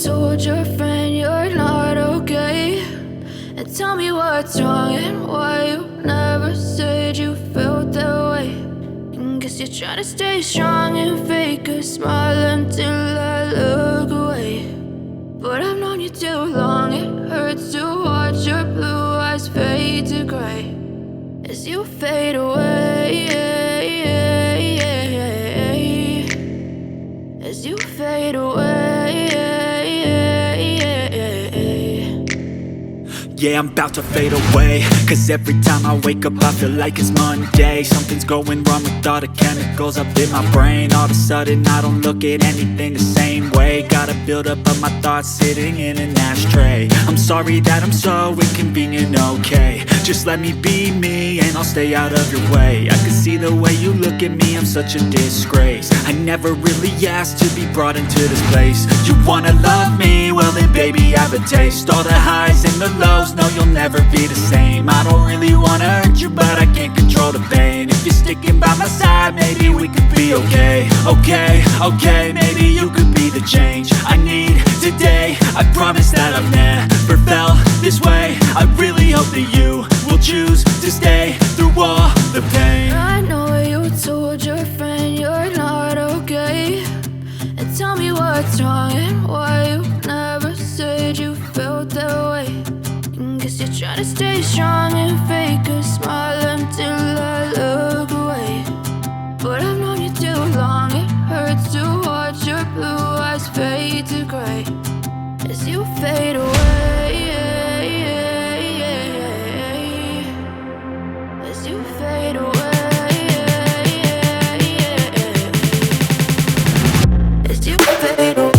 told your friend you're not okay, and tell me what's wrong and why you never said you felt that way. And guess you're trying to stay strong and fake a smile until I look away. But I've known you too long, it hurts to watch your blue eyes fade to gray as you fade away, as you fade away. Yeah, I'm about to fade away, cause every time I wake up I feel like it's Monday. Something's going wrong with all the chemicals up in my brain. All of a sudden I don't look at anything the same way. Gotta build up of my thoughts sitting in an ashtray. I'm sorry that I'm so inconvenient, okay. Just let me be me and I'll stay out of your way. I can see the way you look at me, I'm such a disgrace. I never really asked to be brought into this place. You wanna love me? Well then baby I have a taste. All the highs and the lows, no you'll never be the same. I don't really wanna hurt you but I can't control the pain. If you're sticking by my side maybe we could be okay. Okay, maybe you could be the change I need today. I promise that I've never felt this way. I really hope that you will choose to stay through all the pain. I know you told your friend you're not okay, and tell me what's wrong and why you never said you felt that way. And guess you're trying to stay strong and fake a smile until I look away. But I've known you too long, it hurts to watch your blue eyes fade to gray as you fade away, as you fade away, as you fade away.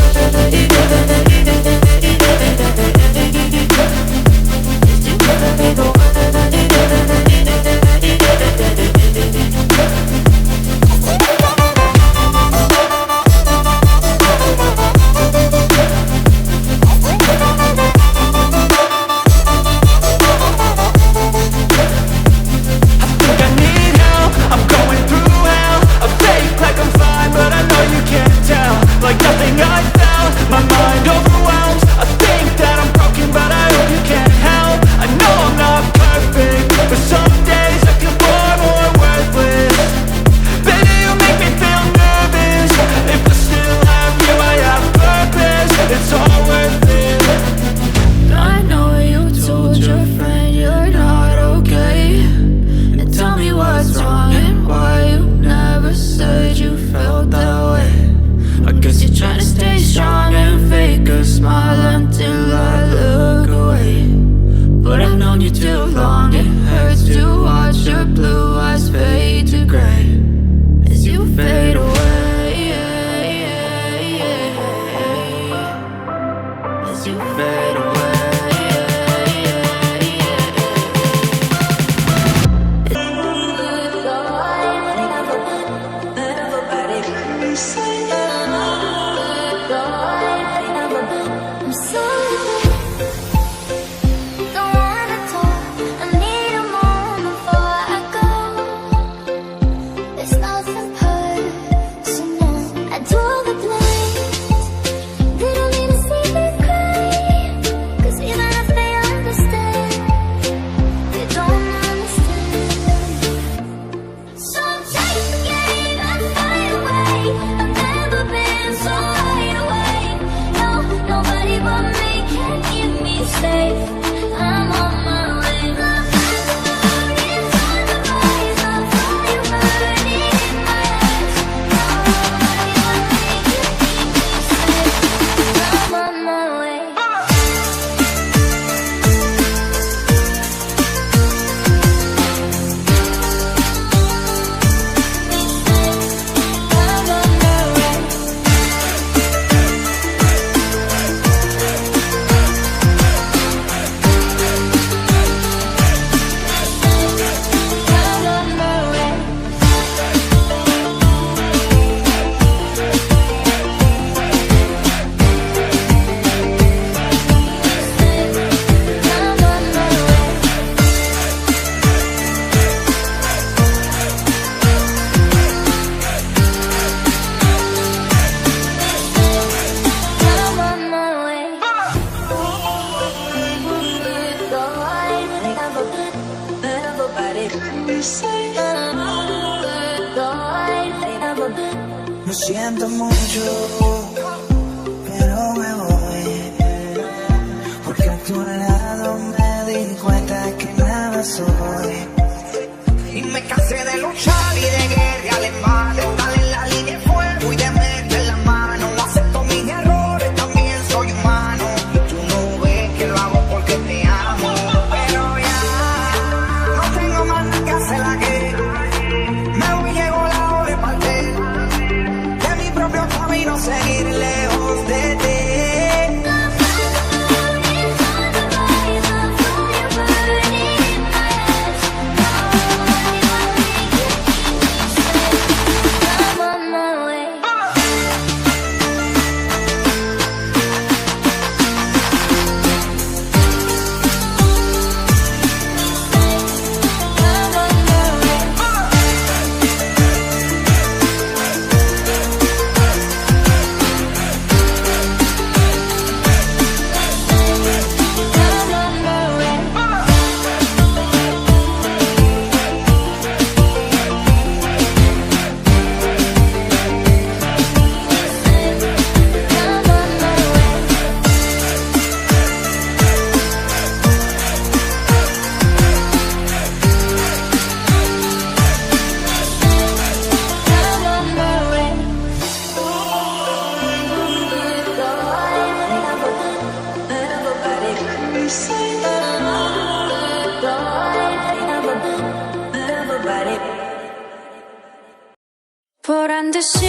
siento mucho, pero me voy, porque a tu lado me di cuenta que nada soy. Y me cansé de luchar y de guerra alemana, estar en la línea de fuego y de meter la mano. Acepto mis errores, también soy humano, y tú no ves que lo hago porque te amo. Pero ya no tengo más nada que hacer aquí. Me voy, llegó la hora de partir, de mi propio camino seguir lejos de ti. 보란 듯이